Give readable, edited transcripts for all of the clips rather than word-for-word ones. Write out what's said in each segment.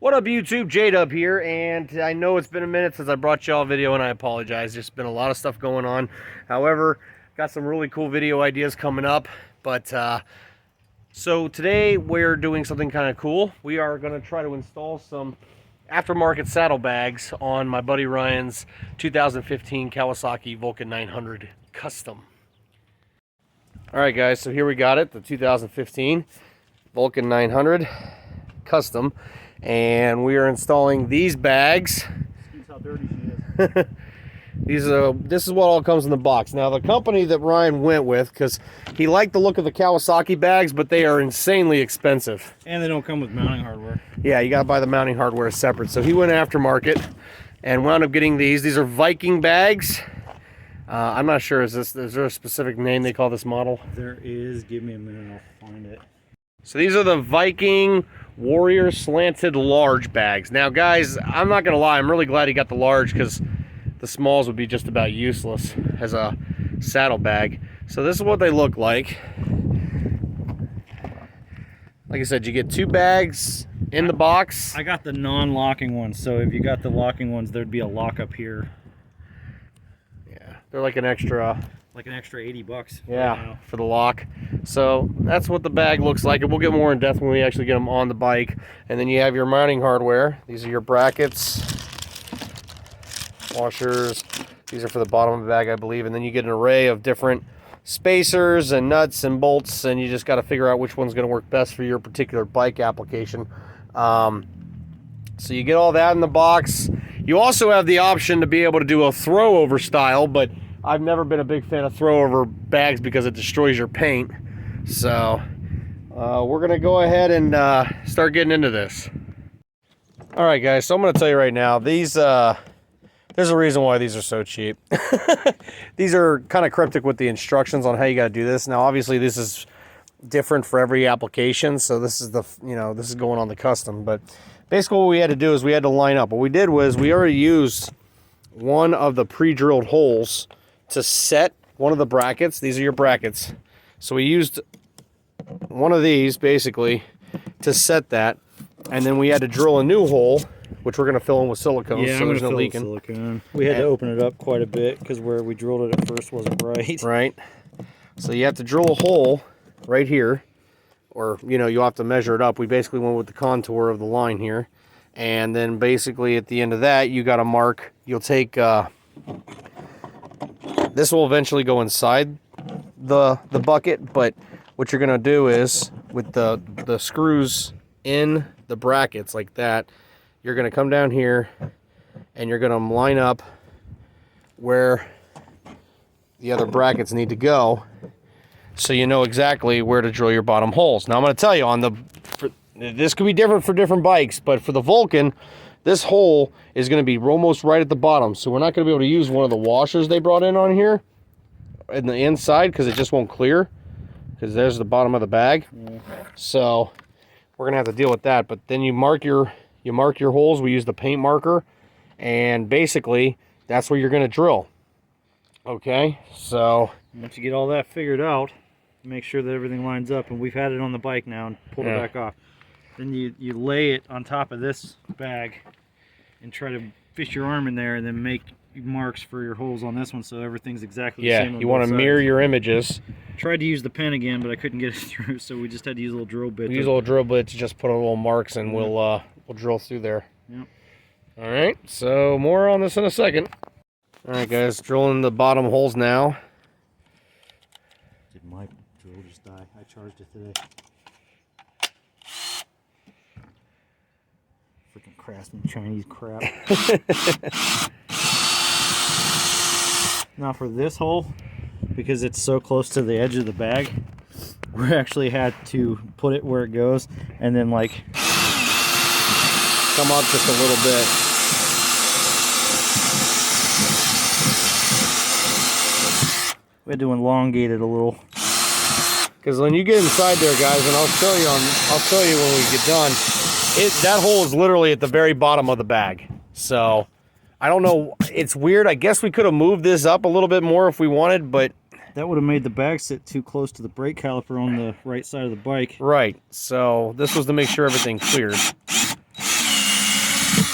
What up, YouTube? J-Dub here, and I know it's been a minute since I brought y'all a video, and I apologize. There's been a lot of stuff going on. However, got some really cool video ideas coming up. But so today we're doing something kind of cool. We are going to try to install some aftermarket saddlebags on my buddy Ryan's 2015 Kawasaki Vulcan 900 Custom. All right, guys. So here we got it, the 2015 Vulcan 900 Custom. And we are installing these bags. Seems how dirty she is. This is what all comes in the box. Now, the company that Ryan went with, because he liked the look of the Kawasaki bags, but they are insanely expensive. And they don't come with mounting hardware. Yeah, you got to buy the mounting hardware separate. So he went aftermarket and wound up getting these. These are Viking bags. I'm not sure, is there a specific name they call this model? There is. Give me a minute, I'll find it. So these are the Viking Warrior Slanted large bags. Now, guys, I'm not gonna lie, I'm really glad he got the large because the smalls would be just about useless as a saddlebag. So this is what they look like. Like I said, you get two bags in the box. I got the non-locking ones, so if you got the locking ones, there'd be a lock up here. Yeah, they're like an extra 80 bucks. Yeah, right, for the lock. So that's what the bag looks like, and we'll get more in depth when we actually get them on the bike. And then you have your mounting hardware. These are your brackets, washers. These are for the bottom of the bag, I believe. And then you get an array of different spacers and nuts and bolts, and you just got to figure out which one's going to work best for your particular bike application. So you get all that in the box. You also have the option to be able to do a throw over style, but I've never been a big fan of throw over bags because it destroys your paint. So we're gonna go ahead and start getting into this. All right, guys, so I'm gonna tell you right now, these there's a reason why these are so cheap. These are kind of cryptic with the instructions on how you got to do this. Now, obviously, this is different for every application, so this is this is going on the custom. But basically what we had to do is we had to line up. What we did was we already used one of the pre-drilled holes to set one of the brackets. These are your brackets. So we used one of these basically to set that, and then we had to drill a new hole, which we're going to fill in with silicone, yeah, so there's no leaking. Silicone. We had to open it up quite a bit because where we drilled it at first wasn't right. Right. So you have to drill a hole right here, or you'll have to measure it up. We basically went with the contour of the line here, and then basically at the end of that you got to mark. You'll take this will eventually go inside the bucket, but what you're gonna do is with the screws in the brackets like that, you're gonna come down here and you're gonna line up where the other brackets need to go, so you know exactly where to drill your bottom holes. Now I'm gonna tell you this could be different for different bikes, but for the Vulcan, this hole is going to be almost right at the bottom, so we're not going to be able to use one of the washers they brought in on here in the inside because it just won't clear, because there's the bottom of the bag. Yeah. So we're going to have to deal with that. But then you mark your holes. We use the paint marker, and basically that's where you're going to drill. Okay, so once you get all that figured out, make sure that everything lines up, and we've had it on the bike now and pulled it back off. Then you lay it on top of this bag and try to fish your arm in there and then make marks for your holes on this one so everything's exactly the same. Yeah, you want to mirror your images. Tried to use the pen again, but I couldn't get it through, so we just had to use a little drill bit. We use a little drill bit to just put a little marks, and we'll drill through there. Yep. All right, so more on this in a second. All right, guys, drilling the bottom holes now. Did my drill just die? I charged it today. Freaking craftsman Chinese crap. Now for this hole, because it's so close to the edge of the bag, we actually had to put it where it goes and then like come up just a little bit. We had to elongate it a little. Because when you get inside there, guys, and I'll show you when we get done. That hole is literally at the very bottom of the bag. So I don't know. It's weird. I guess we could have moved this up a little bit more if we wanted, but that would have made the bag sit too close to the brake caliper on the right side of the bike. Right. So this was to make sure everything cleared.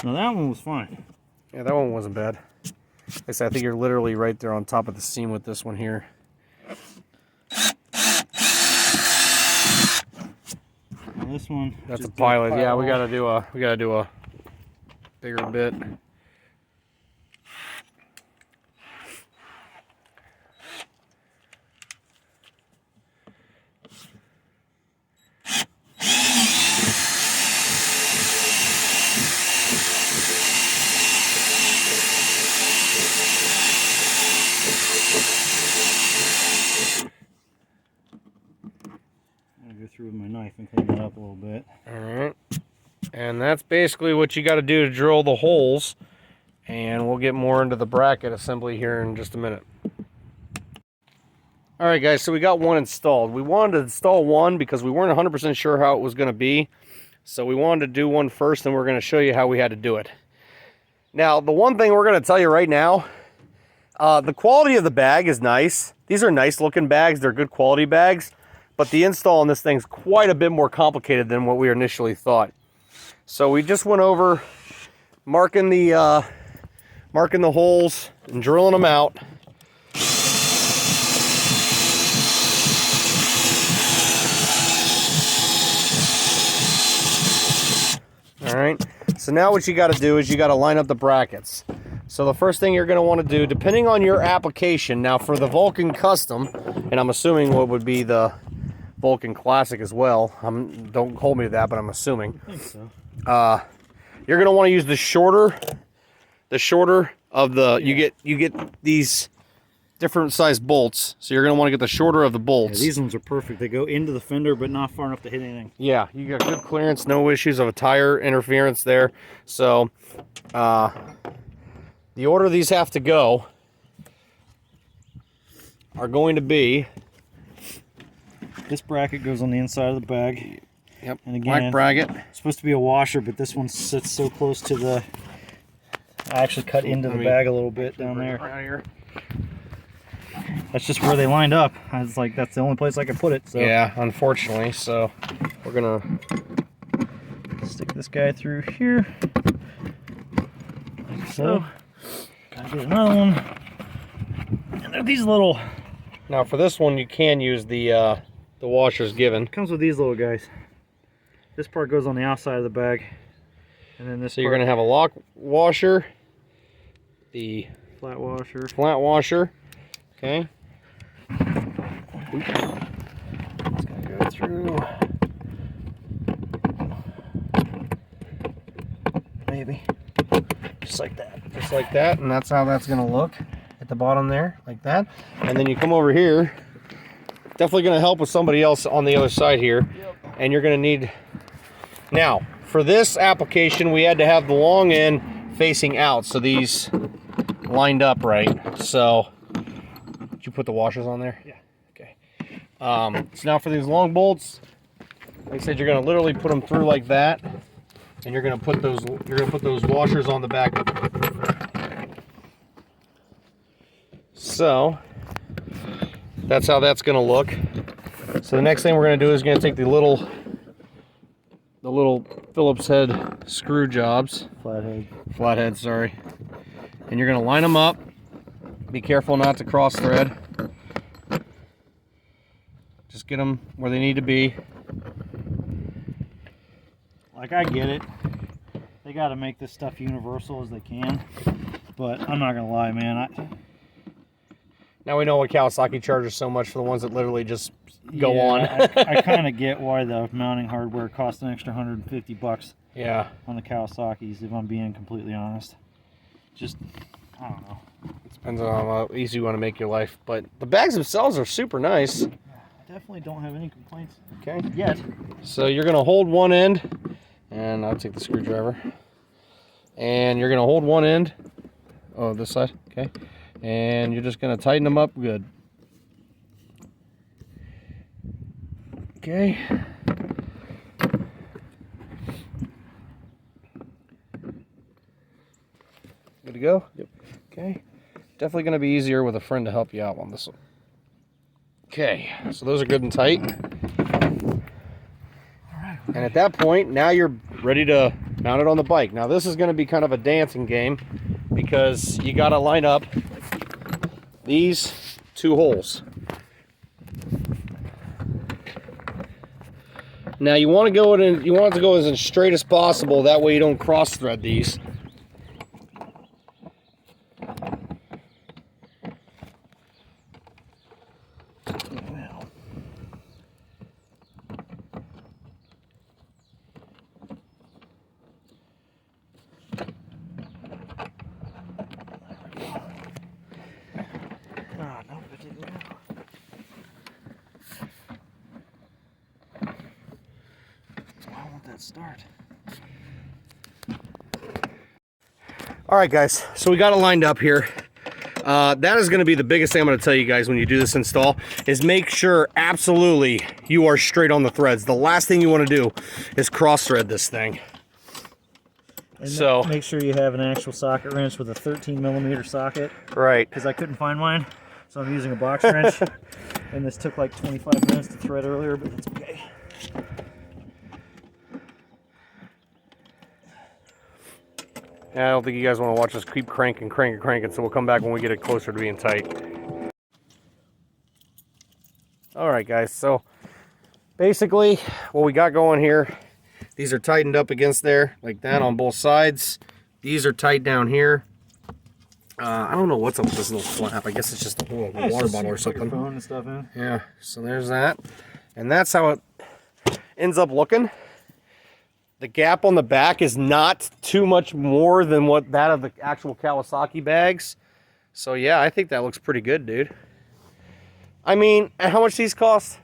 Now that one was fine. Yeah, that one wasn't bad. Like I said, I think you're literally right there on top of the seam with this one here. Now this one. That's a pilot. Yeah, we gotta do a bigger bit. Go through with my knife and clean it up a little bit. Alright. And that's basically what you got to do to drill the holes. And we'll get more into the bracket assembly here in just a minute. Alright guys, so we got one installed. We wanted to install one because we weren't 100% sure how it was going to be. So we wanted to do one first, and we're going to show you how we had to do it. Now, the one thing we're going to tell you right now, the quality of the bag is nice. These are nice looking bags. They're good quality bags. But the install on this thing's quite a bit more complicated than what we initially thought. So we just went over marking the holes and drilling them out. All right. So now what you got to do is you got to line up the brackets. So the first thing you're going to want to do, depending on your application, now for the Vulcan Custom, and I'm assuming what would be the Vulcan Classic as well. Don't hold me to that, but I'm assuming. I think so. You're gonna want to use the shorter of the. Yeah. You get these different size bolts, so you're gonna want to get the shorter of the bolts. Yeah, these ones are perfect. They go into the fender, but not far enough to hit anything. Yeah, you got good clearance, no issues of a tire interference there. So, the order these have to go are going to be. This bracket goes on the inside of the bag. Yep. And again, black bracket. It's supposed to be a washer, but this one sits so close to the. I actually cut into the bag a little bit down there. Right here. That's just where they lined up. I was like, that's the only place I could put it. So. Yeah, unfortunately. So we're gonna stick this guy through here. Like so. Gotta get another one. And they're these little. Now for this one, you can use the washers given. It comes with these little guys. This part goes on the outside of the bag, and then this. So you're going to have a lock washer, the flat washer. Flat washer. Okay. It's going to go through. Maybe. Just like that. Just like that, and that's how that's going to look at the bottom there, like that. And then you come over here. Definitely going to help with somebody else on the other side here. Yep. And you're going to need... Now, for this application, we had to have the long end facing out, so these lined up right. So, did you put the washers on there? Yeah. Okay. So now for these long bolts, like I said, you're going to literally put them through like that, and you're going to put those washers on the back. So. That's how that's going to look. So the next thing we're going to do is going to take the little Phillips head screw jobs. Flathead, sorry. And you're going to line them up. Be careful not to cross thread. Just get them where they need to be. Like, I get it. They got to make this stuff universal as they can. But I'm not going to lie, man. Now we know why Kawasaki charges so much for the ones that literally just go on. I kind of get why the mounting hardware costs an extra $150. Yeah. On the Kawasaki's, if I'm being completely honest. Just, I don't know. It depends on how easy you want to make your life. But the bags themselves are super nice. I definitely don't have any complaints. Okay. Yet. So you're going to hold one end, and I'll take the screwdriver. And you're going to hold one end. Oh, this side. Okay. And you're just going to tighten them up good. Okay. Good to go? Yep. Okay. Definitely going to be easier with a friend to help you out on this one. Okay. So those are good and tight. All right. And at that point, now you're ready to mount it on the bike. Now this is going to be kind of a dancing game because you got to line up these two holes. Now you want to go in, you want it to go as straight as possible, that way you don't cross thread these. Start. All right, guys, so we got it lined up here. That is going to be the biggest thing I'm going to tell you guys when you do this install, is make sure absolutely you are straight on the threads. The last thing you want to do is cross thread this thing. And so make sure you have an actual socket wrench with a 13mm socket. Right. Because I couldn't find mine, so I'm using a box wrench. And this took like 25 minutes to thread earlier, but that's okay. Yeah, I don't think you guys want to watch us keep cranking, so we'll come back when we get it closer to being tight. Alright guys, so basically what we got going here, these are tightened up against there, like that on both sides. These are tight down here. I don't know what's up with this little flap. I guess it's just a water bottle or something. Put your phone and stuff in. Yeah, so there's that. And that's how it ends up looking. The gap on the back is not too much more than what that of the actual Kawasaki bags. So yeah, I think that looks pretty good, dude. I mean, how much these cost?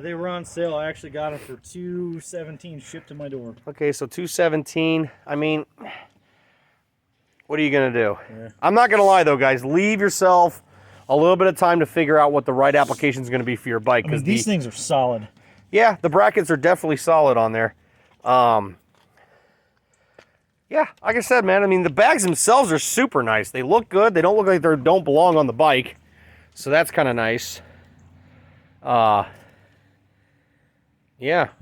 They were on sale. I actually got them for $217 shipped to my door. Okay, so $217. I mean, what are you gonna do? Yeah. I'm not gonna lie though, guys. Leave yourself a little bit of time to figure out what the right application is gonna be for your bike. I mean, these things are solid. Yeah, the brackets are definitely solid on there. Yeah, like I said, man, I mean, the bags themselves are super nice. They look good. They don't look like they don't belong on the bike. So that's kind of nice. Yeah,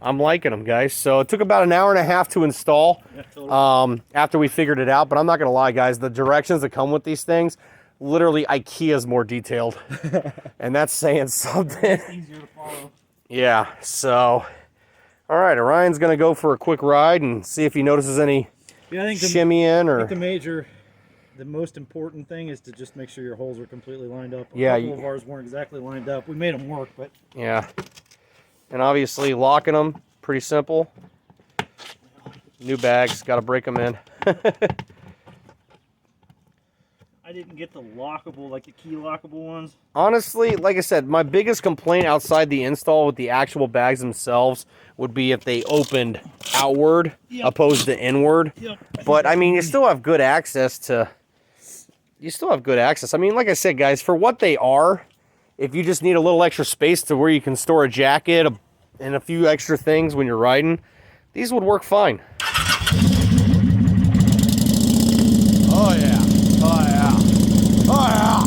I'm liking them, guys. So it took about an hour and a half to install, Yeah, totally. after we figured it out. But I'm not going to lie, guys. The directions that come with these things, literally IKEA's more detailed. And that's saying something. It's easier to follow. Yeah, so... All right, Orion's going to go for a quick ride and see if he notices any shimmying or... I think the most important thing is to just make sure your holes are completely lined up. Yeah, A couple of ours weren't exactly lined up. We made them work, but... Yeah. And obviously locking them, pretty simple. New bags, got to break them in. I didn't get the lockable, like the key lockable ones. Honestly, like I said, my biggest complaint outside the install with the actual bags themselves would be if they opened outward opposed to inward. But I mean, you still have good access to... I mean, like I said, guys, for what they are, if you just need a little extra space to where you can store a jacket and a few extra things when you're riding, these would work fine. Oh yeah. Oh yeah. Oh yeah.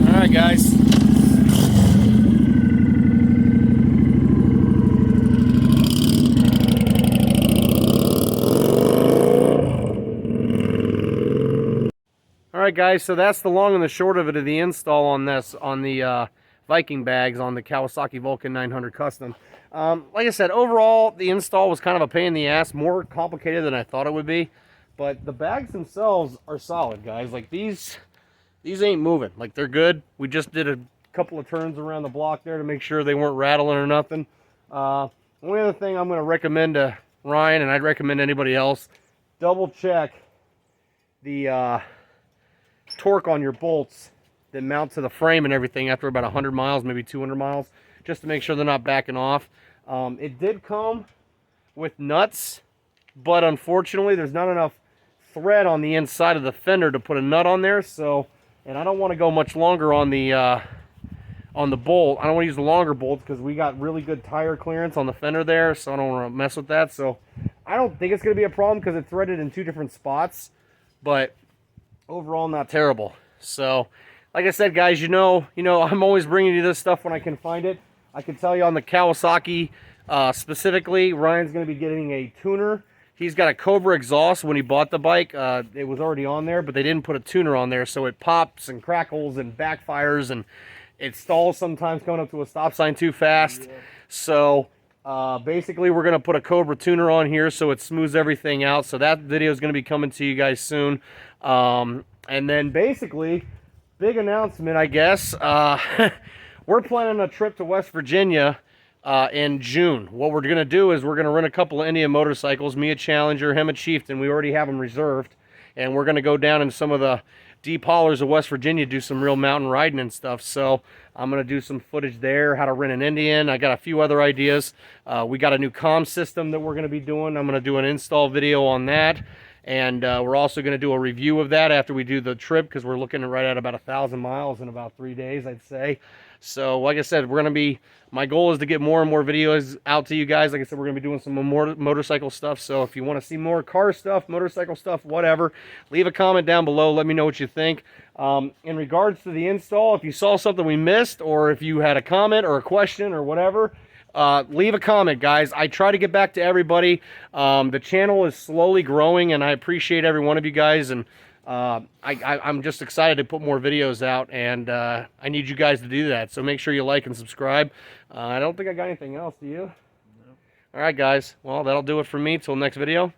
All right, guys. All right, guys, so that's the long and the short of it of the install on this, on the Viking bags on the Kawasaki Vulcan 900 Custom. Like I said, overall, the install was kind of a pain in the ass, more complicated than I thought it would be. But the bags themselves are solid, guys. Like, these ain't moving. Like, they're good. We just did a couple of turns around the block there to make sure they weren't rattling or nothing. Only other thing I'm going to recommend to Ryan, and I'd recommend anybody else, double check the... torque on your bolts that mount to the frame and everything after about 100 miles, maybe 200 miles, just to make sure they're not backing off. It did come with nuts, but unfortunately there's not enough thread on the inside of the fender to put a nut on there. So, and I don't want to go much longer on the bolt. I don't want to use the longer bolts because we got really good tire clearance on the fender there, so I don't want to mess with that. So I don't think it's going to be a problem because it's threaded in 2 different spots, but overall not terrible. So like I said, guys, you know I'm always bringing you this stuff when I can find it. I can tell you on the Kawasaki Specifically, Ryan's going to be getting a tuner. He's got a Cobra exhaust. When he bought the bike, it was already on there, but they didn't put a tuner on there, so it pops and crackles and backfires, and it stalls sometimes coming up to a stop sign too fast. Yeah. So basically, we're going to put a Cobra tuner on here so it smooths everything out. So that video is going to be coming to you guys soon. And then basically, big announcement, I guess. We're planning a trip to West Virginia in June. What we're going to do is we're going to rent a couple of Indian motorcycles, me a Challenger, him a Chieftain. We already have them reserved. And we're going to go down in some of the deep hollers of West Virginia, do some real mountain riding and stuff. So I'm going to do some footage there, how to rent an Indian. I got a few other ideas. We got a new comm system that we're going to be doing. I'm going to do an install video on that. And we're also going to do a review of that after we do the trip, because we're looking at right at about 1,000 miles in about 3 days, I'd say. So like I said, we're going to be, my goal is to get more and more videos out to you guys. Like I said, we're going to be doing some more motorcycle stuff. So if you want to see more car stuff, motorcycle stuff, whatever, leave a comment down below. Let me know what you think. In regards to the install, if you saw something we missed, or if you had a comment or a question or whatever, leave a comment, guys. I try to get back to everybody. The channel is slowly growing, and I appreciate every one of you guys. And I'm just excited to put more videos out, and I need you guys to do that. So make sure you like and subscribe. I don't think I got anything else, do you? No. All right, guys. Well, that'll do it for me. Till next video.